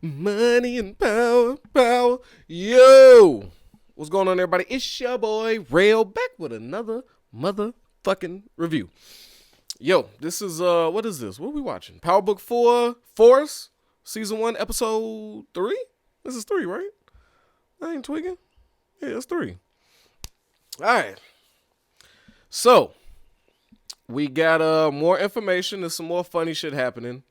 Money and power, power. Yo, what's going on, everybody? It's your boy Rail back with another motherfucking review. Yo, this is what is this? What are we watching? Power Book 4, Force, Season 1, Episode 3? This is 3, right? I ain't tweaking. Yeah, it's 3. Alright. So, we got more information. There's some more funny shit happening.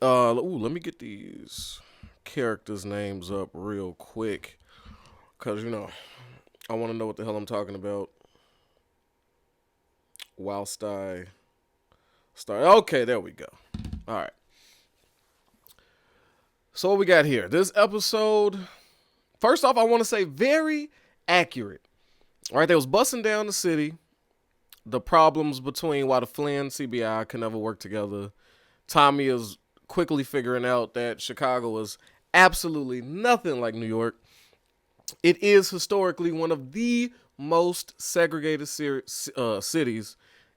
Let me get these characters' names up real quick. Because, I want to know what the hell I'm talking about. Whilst I start. Okay, there we go. All right. So, what we got here? This episode, first off, I want to say very accurate. All right, they was busting down the city. The problems between why the Flynn CBI can never work together. Tommy is quickly figuring out that Chicago is absolutely nothing like New York. It is historically one of the most segregated cities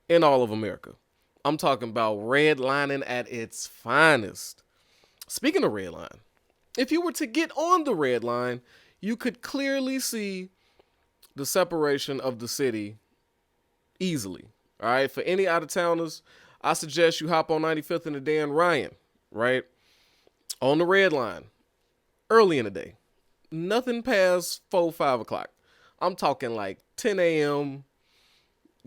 in all of America. I'm talking about redlining at its finest. Speaking of redline, if you were to get on the red line, you could clearly see the separation of the city easily. All right, for any out of towners, I suggest you hop on 95th and the Dan Ryan, right? On the red line, early in the day. Nothing past 4, 5 o'clock. I'm talking like 10 a.m.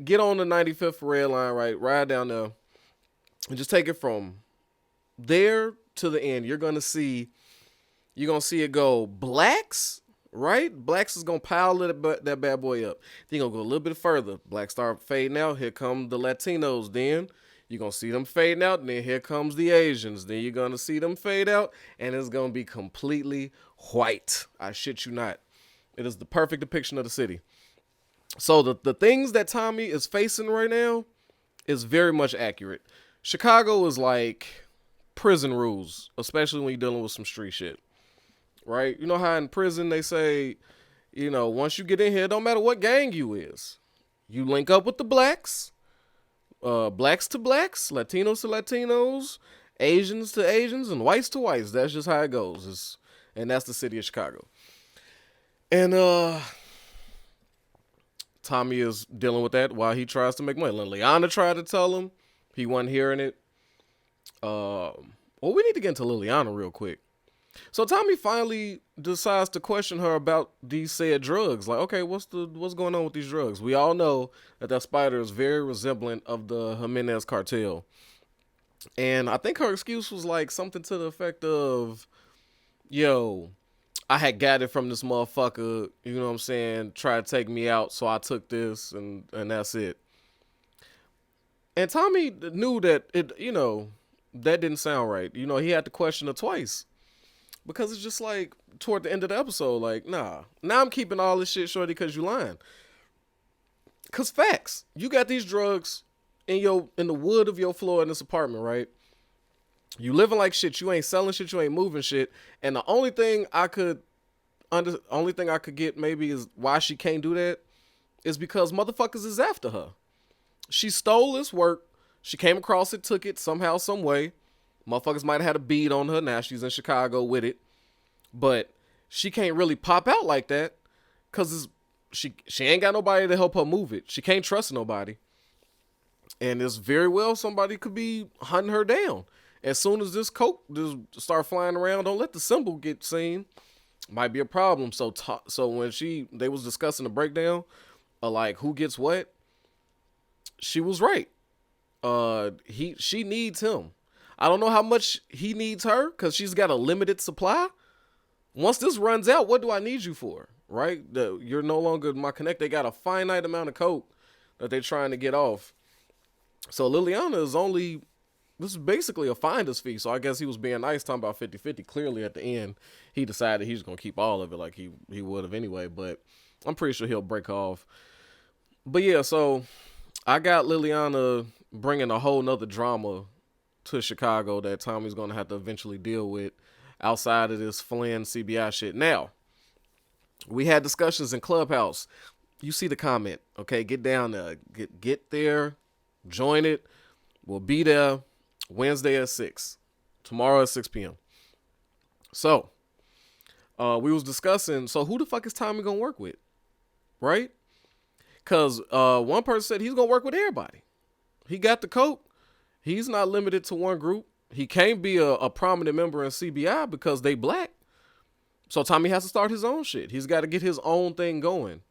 Get on the 95th red line, right? Ride down there and just take it from there to the end. You're gonna see it go blacks, right? Blacks is gonna pile that bad boy up. Then you're gonna go a little bit further. Blacks start fading out. Here come the Latinos. Then you're gonna see them fading out. And then here comes the Asians. Then you're gonna see them fade out. And it's gonna be completely white. I shit you not. It is the perfect depiction of the city. So the things that Tommy is facing right now is very much accurate. Chicago is like prison rules, especially when you're dealing with some street shit. Right? You know how in prison they say, once you get in here, don't matter what gang you is. You link up with the blacks, blacks to blacks, Latinos to Latinos, Asians to Asians, and whites to whites. That's just how it goes. And that's the city of Chicago. And Tommy is dealing with that while he tries to make money. Liliana tried to tell him. He wasn't hearing it. We need to get into Liliana real quick. So Tommy finally decides to question her about these said drugs. Like, okay, what's going on with these drugs? We all know that spider is very resemblant of the Jimenez cartel. And I think her excuse was like something to the effect of, yo, I had got it from this motherfucker, you know what I'm saying, try to take me out, so I took this, and that's it. And Tommy knew that that didn't sound right. He had to question her twice. Because it's just like, toward the end of the episode, like, nah. Now I'm keeping all this shit, shorty, because you lying. Because facts. You got these drugs in the wood of your floor in this apartment, right? You living like shit. You ain't selling shit. You ain't moving shit. And the only thing I could get maybe is why she can't do that is because motherfuckers is after her. She stole this work. She came across it, took it somehow, some way. Motherfuckers might have had a bead on her. Now she's in Chicago with it. But she can't really pop out like that because she ain't got nobody to help her move it. She can't trust nobody. And it's very well somebody could be hunting her down. As soon as this coke just start flying around, don't let the symbol get seen. Might be a problem. So when they was discussing the breakdown of like who gets what, she was right. She needs him. I don't know how much he needs her because she's got a limited supply. Once this runs out, what do I need you for? Right? You're no longer my connect. They got a finite amount of coke that they're trying to get off. So Liliana this is basically a finder's fee. So I guess he was being nice, talking about 50-50. Clearly at the end, he decided he's going to keep all of it like he would have anyway. But I'm pretty sure he'll break off. But yeah, so I got Liliana bringing a whole nother drama to Chicago that Tommy's going to have to eventually deal with outside of this Flynn CBI shit. Now, we had discussions in Clubhouse. You see the comment, okay? Get down there. Get there. Join it. We'll be there Wednesday at 6. Tomorrow at 6 p.m. So, we was discussing, so who the fuck is Tommy gonna work with, right? Because one person said he's gonna work with everybody. He got the coat. He's not limited to one group. He can't be a prominent member in CBI because they black. So Tommy has to start his own shit. He's got to get his own thing going,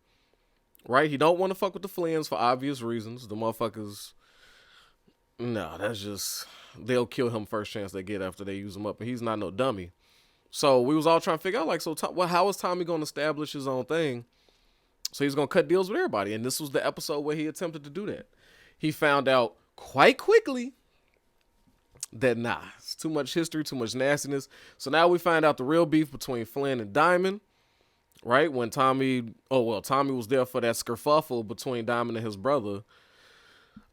right? He don't want to fuck with the Flynns for obvious reasons. The motherfuckers, no, that's just, they'll kill him first chance they get after they use him up. And he's not no dummy. So we was all trying to figure out, like, so how is Tommy going to establish his own thing? So he's going to cut deals with everybody. And this was the episode where he attempted to do that. He found out quite quickly that, nah, it's too much history, too much nastiness. So now we find out the real beef between Flynn and Diamond, right? When Tommy was there for that skerfuffle between Diamond and his brother,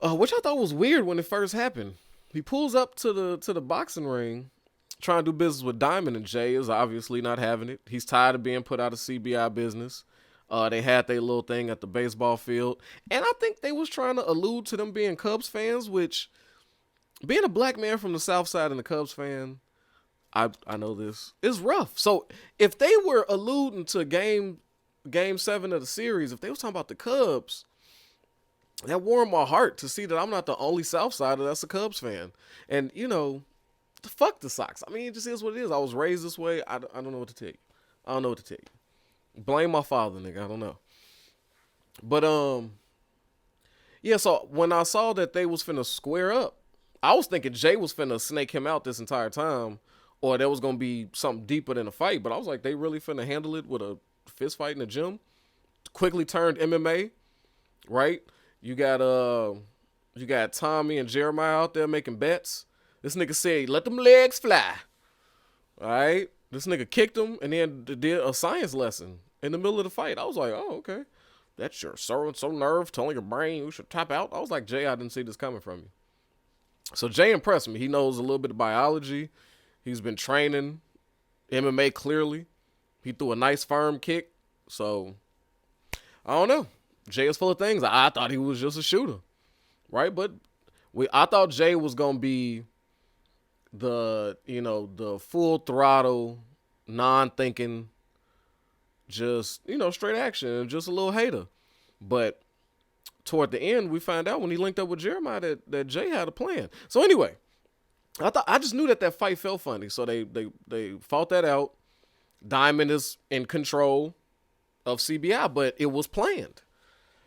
which I thought was weird when it first happened. He pulls up to the boxing ring, trying to do business with Diamond, and Jay is obviously not having it. He's tired of being put out of CBI business. They had their little thing at the baseball field, and I think they was trying to allude to them being Cubs fans, which, being a black man from the South Side and a Cubs fan, I know this, is rough. So if they were alluding to game 7 of the series, if they was talking about the Cubs, that warmed my heart to see that I'm not the only South Sider that's a Cubs fan. And, fuck the Sox. I mean, it just is what it is. I was raised this way. I don't know what to tell you. I don't know what to tell you. Blame my father, nigga. I don't know. But, yeah, so when I saw that they was finna square up, I was thinking Jay was finna snake him out this entire time, or there was gonna be something deeper than a fight. But I was like, they really finna handle it with a fist fight in the gym? Quickly turned MMA, right? You got Tommy and Jeremiah out there making bets. This nigga said, let them legs fly. All right? This nigga kicked him and then did a science lesson in the middle of the fight. I was like, oh, okay. That's your so nerve telling your brain you should tap out. I was like, Jay, I didn't see this coming from you. So Jay impressed me. He knows a little bit of biology. He's been training MMA clearly. He threw a nice firm kick. So, I don't know. Jay is full of things. I thought he was just a shooter, right? But I thought Jay was gonna be the full throttle, non-thinking, just straight action, just a little hater. But toward the end, we find out when he linked up with Jeremiah that Jay had a plan. So anyway, I just knew that fight felt funny. So they fought that out. Diamond is in control of CBI, but it was planned.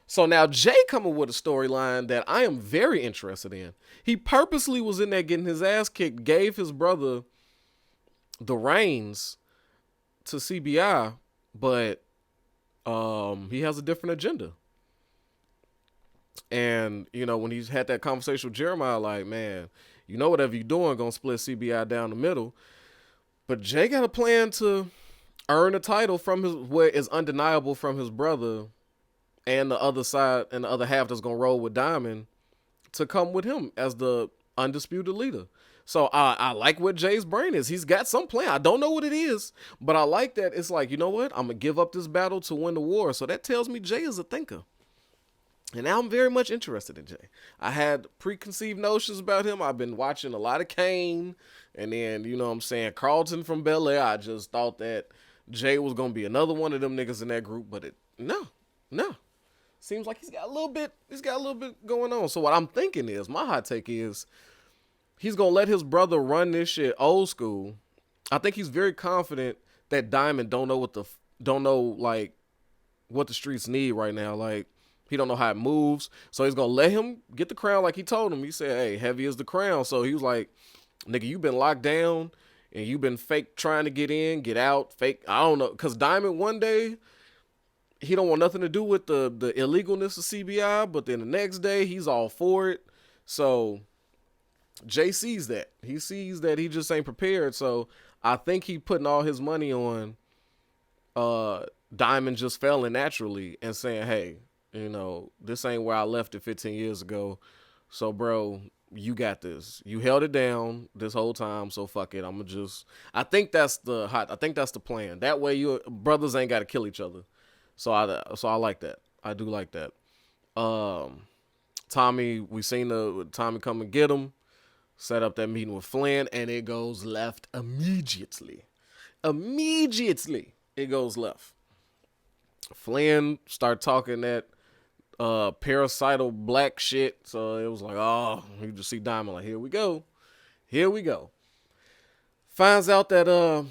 So now Jay coming with a storyline that I am very interested in. He purposely was in there getting his ass kicked, gave his brother the reins to CBI, but he has a different agenda. And, when he's had that conversation with Jeremiah, like, man, whatever you're doing, gonna split CBI down the middle. But Jay got a plan to earn a title from what is undeniable from his brother, and the other side and the other half that's gonna roll with Diamond to come with him as the undisputed leader. So I like what Jay's brain is. He's got some plan. I don't know what it is, but I like that it's like, you know what? I'm gonna give up this battle to win the war. So that tells me Jay is a thinker. And now I'm very much interested in Jay. I had preconceived notions about him. I've been watching a lot of Kane, and then, Carlton from Bel Air. I just thought that Jay was gonna be another one of them niggas in that group, but no. Seems like he's got a little bit going on. So what I'm thinking is, my hot take is, he's gonna let his brother run this shit old school. I think he's very confident that Diamond don't know what the streets need right now. Like, he don't know how it moves. So he's gonna let him get the crown like he told him. He said, hey, heavy is the crown. So he was like, nigga, you been locked down and you been fake trying to get in, get out, fake. I don't know. Cause Diamond one day, he don't want nothing to do with the illegalness of CBI, but then the next day he's all for it. So Jay sees that. He sees that he just ain't prepared. So I think he putting all his money on Diamond just failing naturally and saying, hey, this ain't where I left it 15 years ago. So, bro, you got this. You held it down this whole time, so fuck it. I think that's the plan. That way your brothers ain't got to kill each other. So I like that. I do like that. Tommy, we seen Tommy come and get him, set up that meeting with Flynn, and it goes left immediately. Immediately, it goes left. Flynn start talking that parasital black shit. So it was like, oh, you just see Diamond like, here we go. Here we go. Finds out that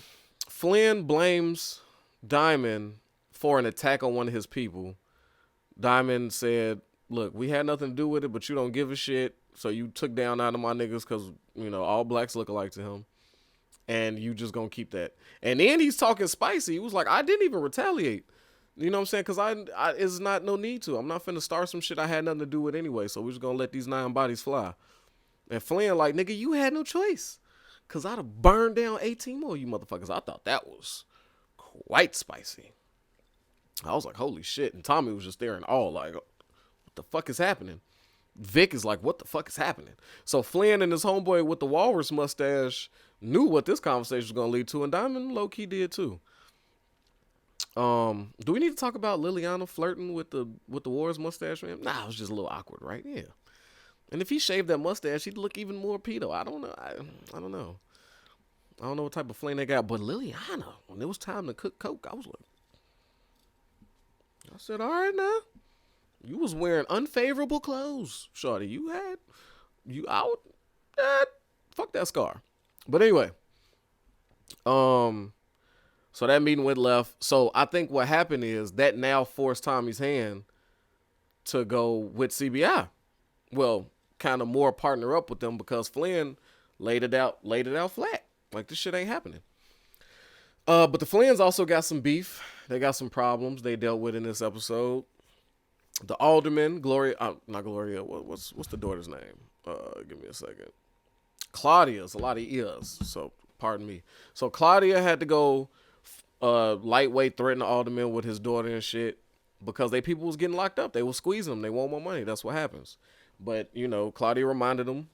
Flynn blames Diamond for an attack on one of his people. Diamond said, look, we had nothing to do with it, but you don't give a shit. So you took down 9 of my niggas because, all blacks look alike to him. And you just gonna keep that. And then he's talking spicy. He was like, I didn't even retaliate. You know what I'm saying? Because I it's not no need to. I'm not finna start some shit I had nothing to do with anyway. So we're just gonna let these 9 bodies fly. And Flynn like, nigga, you had no choice. Because I'd have burned down 18 more of you motherfuckers. I thought that was quite spicy. I was like, holy shit. And Tommy was just there in awe like, what the fuck is happening? Vic is like, what the fuck is happening? So Flynn and his homeboy with the walrus mustache knew what this conversation was going to lead to, and Diamond low-key did too. Do we need to talk about Liliana flirting with the walrus mustache man? Nah, it was just a little awkward, right? Yeah. And if he shaved that mustache, he'd look even more pedo. I don't know. I don't know. I don't know what type of flame they got, but Liliana, when it was time to cook coke, I was like, I said, all right now. You was wearing unfavorable clothes, shorty. You out. Fuck that scar. But anyway, so that meeting went left. So I think what happened is that now forced Tommy's hand to go with CBI. Well, kind of more partner up with them because Flynn laid it out flat. Like this shit ain't happening. But the Flynns also got some beef. They got some problems they dealt with in this episode. The alderman, not Gloria. What's the daughter's name? Give me a second. Claudia's a lot of ears, so pardon me. So Claudia had to go lightweight threaten the alderman with his daughter and shit because they people was getting locked up. They was squeezing them. They want more money. That's what happens. But, Claudia reminded them,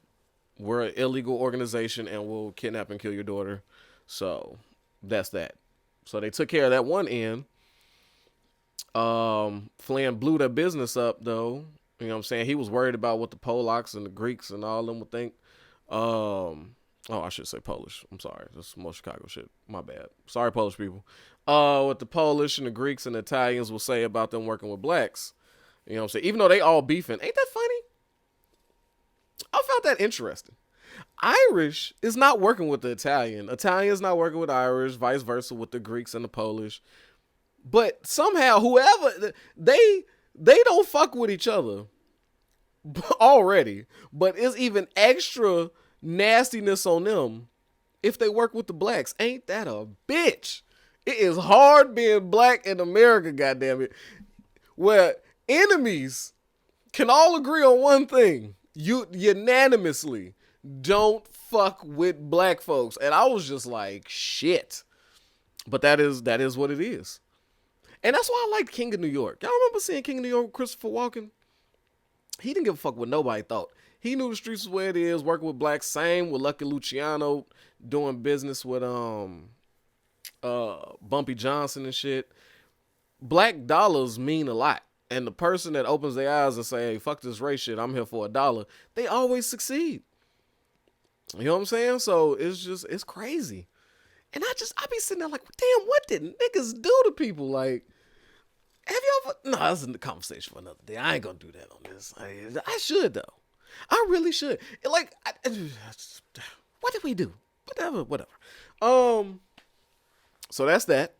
we're an illegal organization and we'll kidnap and kill your daughter. So that's that. So they took care of that one end. Flynn blew their business up though. You know what I'm saying? He was worried about what the Polacks and the Greeks and all them would think. I should say Polish. I'm sorry. That's more Chicago shit. My bad. Sorry, Polish people. What the Polish and the Greeks and the Italians will say about them working with blacks. You know what I'm saying? Even though they all beefing. Ain't that funny? I found that interesting. Irish is not working with the Italian. Italian's not working with Irish. Vice versa with the Greeks and the Polish. But somehow, whoever, they don't fuck with each other already. But it's even extra nastiness on them if they work with the blacks. Ain't that a bitch? It is hard being black in America, goddammit, where enemies can all agree on one thing. You unanimously don't fuck with black folks. And I was just like, shit. But that is what it is. And that's why I like King of New York. Y'all remember seeing King of New York with Christopher Walken? He didn't give a fuck what nobody thought. He knew the streets was where it is, working with blacks. Same with Lucky Luciano, doing business with Bumpy Johnson and shit. Black dollars mean a lot. And the person that opens their eyes and say, hey, fuck this race shit, I'm here for $1, they always succeed. You know what I'm saying? So it's crazy. And I be sitting there like, damn, what did niggas do to people? Like, have you ever? No, that's a conversation for another day. I ain't gonna do that on this. I should though. I really should. What did we do? Whatever. So that's that.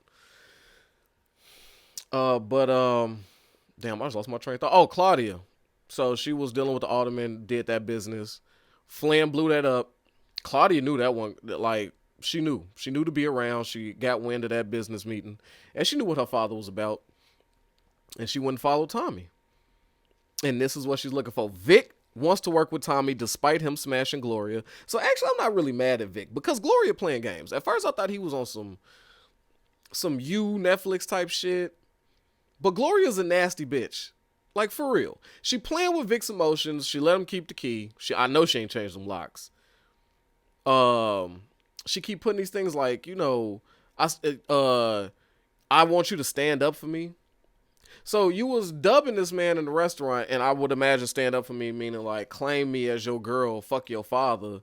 Damn, I just lost my train of thought. Oh, Claudia. So she was dealing with the alderman, did that business. Flynn blew that up. Claudia knew that one. Like, she knew to be around. She got wind of that business meeting. And she knew what her father was about. And she wouldn't follow Tommy. And this is what she's looking for. Vic wants to work with Tommy despite him smashing Gloria. So actually, I'm not really mad at Vic because Gloria playing games. At first, I thought he was on some Netflix type shit. But Gloria's a nasty bitch. Like, for real. She playing with Vic's emotions. She let him keep the key. I know she ain't changed them locks. She keep putting these things like, I want you to stand up for me. So you was dubbing this man in the restaurant, and I would imagine stand up for me, meaning like claim me as your girl, fuck your father.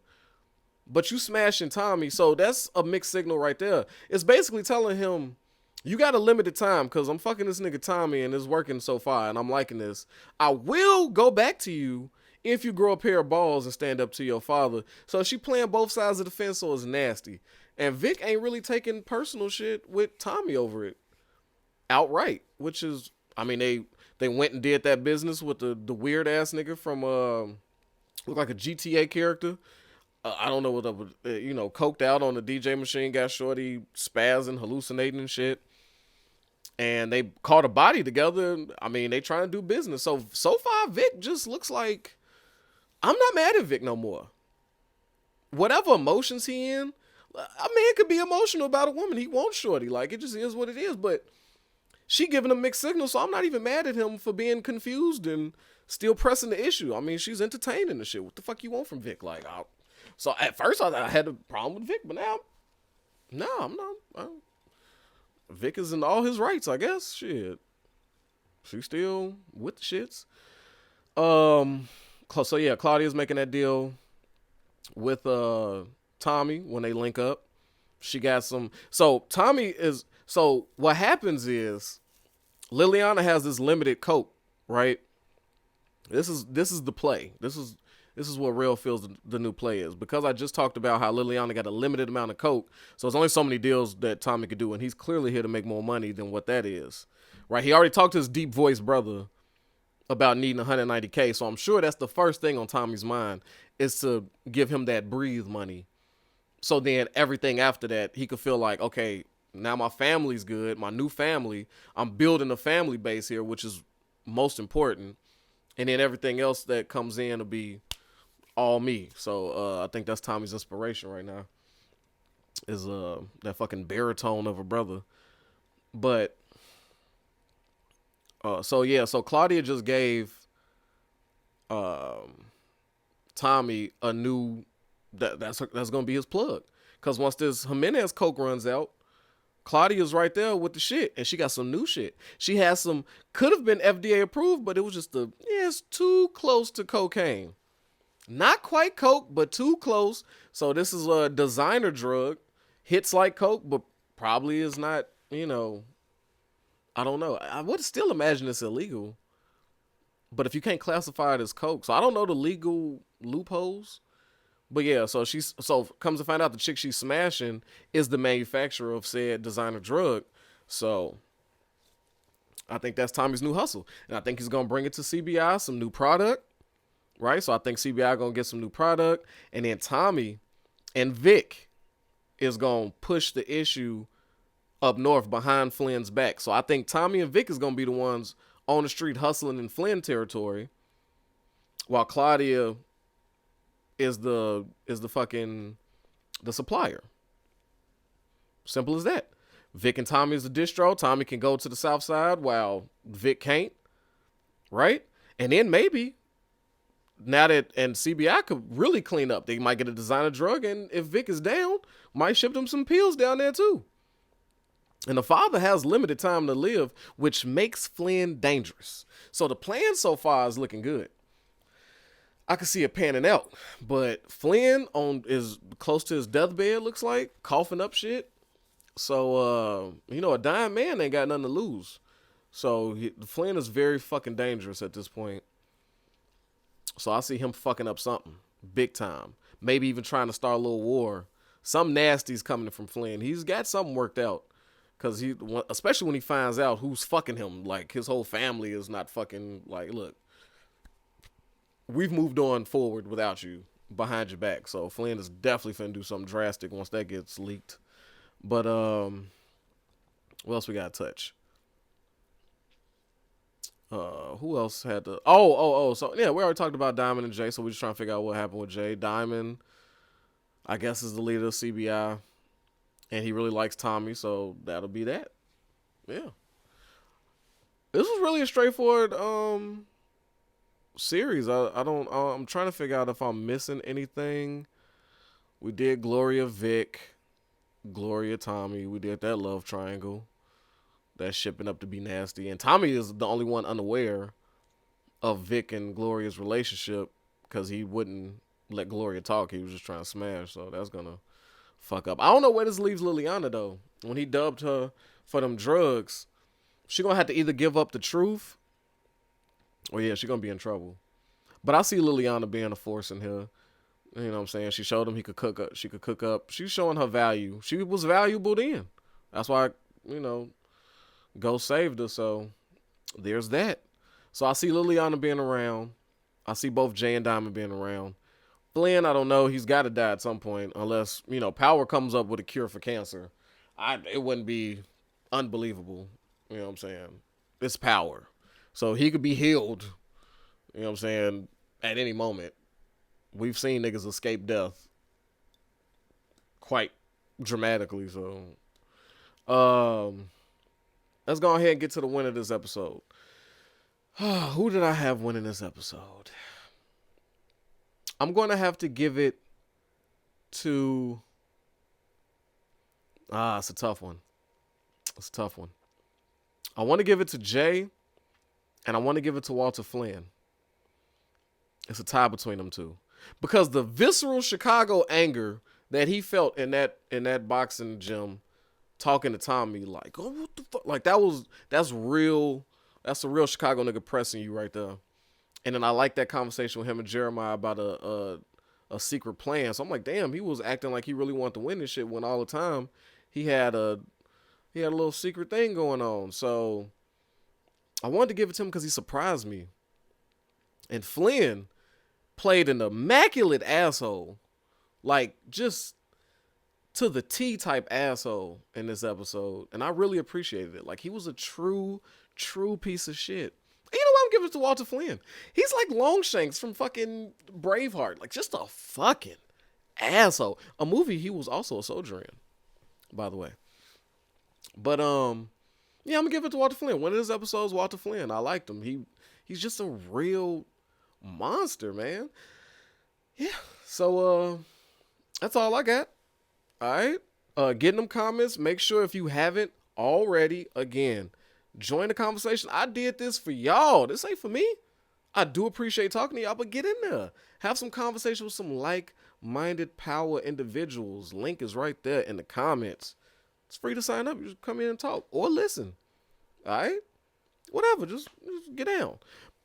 but you smashing Tommy. So that's a mixed signal right there. It's basically telling him, you got a limited time because I'm fucking this nigga Tommy and it's working so far and I'm liking this. I will go back to you if you grow a pair of balls and stand up to your father. So she playing both sides of the fence, so it's nasty. And Vic ain't really taking personal shit with Tommy over it outright, which is, I mean, they went and did that business with the weird ass nigga from look like a GTA character. I don't know what up, coked out on the DJ machine, got shorty spazzing, hallucinating and shit. And they caught a body together. I mean, they trying to do business. So far, Vic just looks like, I'm not mad at Vic no more. Whatever emotions he in, a man could be emotional about a woman. He wants shorty. Like, it just is what it is. But she giving him mixed signals, so I'm not even mad at him for being confused and still pressing the issue. I mean, she's entertaining the shit. What the fuck you want from Vic? Like, so at first I had a problem with Vic, but now, no, I'm not. Vic is in all his rights, I guess. Shit, she's still with the shits. So yeah, Claudia's making that deal with Tommy when they link up. She got some. So Tommy is. So what happens is Liliana has this limited coat, right? This is the play. This is what Real feels the new play is, because I just talked about how Liliana got a limited amount of coke, so there's only so many deals that Tommy could do, and he's clearly here to make more money than what that is, right? He already talked to his deep voice brother about needing 190K, so I'm sure that's the first thing on Tommy's mind is to give him that breathe money, so then everything after that he could feel like, okay, now my family's good, my new family, I'm building a family base here, which is most important, and then everything else that comes in will be all me. So I think that's Tommy's inspiration right now, is that fucking baritone of a brother. But so Claudia just gave Tommy a new that's gonna be his plug, because once this Jimenez coke runs out, Claudia's right there with the shit, and she got some new shit. She has some, could have been FDA approved, but it was just it's too close to cocaine. Not quite coke, but too close. So this is a designer drug. Hits like coke, but probably is not, I don't know. I would still imagine it's illegal. But if you can't classify it as coke, so I don't know the legal loopholes. But yeah, so comes to find out the chick she's smashing is the manufacturer of said designer drug. So I think that's Tommy's new hustle. And I think he's going to bring it to CBI, some new product, right? So I think CBI going to get some new product. And then Tommy and Vic is going to push the issue up north behind Flynn's back. So I think Tommy and Vic is going to be the ones on the street hustling in Flynn territory, while Claudia is the fucking the supplier. Simple as that. Vic and Tommy is the distro. Tommy can go to the south side while Vic can't, right? And then maybe now that, and CBI could really clean up. They might get a designer drug, and if Vic is down, might ship them some pills down there too. And the father has limited time to live, which makes Flynn dangerous. So the plan so far is looking good. I can see it panning out, but Flynn is close to his deathbed, looks like, coughing up shit. So, a dying man ain't got nothing to lose. So Flynn is very fucking dangerous at this point. So I see him fucking up something big time. Maybe even trying to start a little war. Some nasty's coming from Flynn. He's got something worked out. Because especially when he finds out who's fucking him, like his whole family is not fucking, like, look, we've moved on forward without you behind your back. So Flynn is definitely finna do something drastic once that gets leaked. But what else we got to touch? Who else had the so yeah, we already talked about Diamond and Jay, so we're just trying to figure out what happened with Jay. Diamond, I guess, is the leader of CBI, and he really likes Tommy, so that'll be that. Yeah. This was really a straightforward series. I'm trying to figure out if I'm missing anything. We did Gloria Vic, Gloria Tommy. We did that love triangle. That's shipping up to be nasty. And Tommy is the only one unaware of Vic and Gloria's relationship, because he wouldn't let Gloria talk. He was just trying to smash, so that's gonna fuck up. I don't know where this leaves Liliana though. When he dubbed her for them drugs, she gonna have to either give up the truth, or yeah, she gonna be in trouble. But I see Liliana being a force in here. You know what I'm saying? She showed him he could cook up. She could cook up. She's showing her value. She was valuable then. That's why, Ghost saved her. So there's that. So I see Liliana being around. I see both Jay and Diamond being around. Flynn, I don't know. He's got to die at some point, unless Power comes up with a cure for cancer. It wouldn't be unbelievable. You know what I'm saying? It's Power, so he could be healed. You know what I'm saying? At any moment, we've seen niggas escape death quite dramatically. So, let's go ahead and get to the winner of this episode. Who did I have winning this episode? I'm going to have to give it to... it's a tough one. It's a tough one. I want to give it to Jay, and I want to give it to Walter Flynn. It's a tie between them two. Because the visceral Chicago anger that he felt in that boxing gym, talking to Tommy like, oh, what the fuck? Like, that's real. That's a real Chicago nigga pressing you right there. And then I like that conversation with him and Jeremiah about a secret plan. So I'm like, damn, he was acting like he really wanted to win this shit when all the time he had a little secret thing going on. So I wanted to give it to him because he surprised me. And Flynn played an immaculate asshole. Like, just to the T type asshole in this episode. And I really appreciated it. Like, he was a true piece of shit. And you know what? I'm giving it to Walter Flynn. He's like Longshanks from fucking Braveheart. Like, just a fucking asshole. A movie he was also a soldier in, by the way. But, yeah, I'm gonna give it to Walter Flynn. One of his episodes, Walter Flynn. I liked him. He's just a real monster, man. Yeah. So, that's all I got. All right. Get in them comments. Make sure if you haven't already, again, join the conversation. I did this for y'all. This ain't for me. I do appreciate talking to y'all, but get in there. Have some conversation with some like-minded power individuals. Link is right there in the comments. It's free to sign up. You just come in and talk or listen. All right? Whatever. Just get down.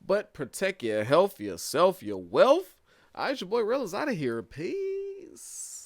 But protect your health, yourself, your wealth. All right, your boy Real is out of here. Peace.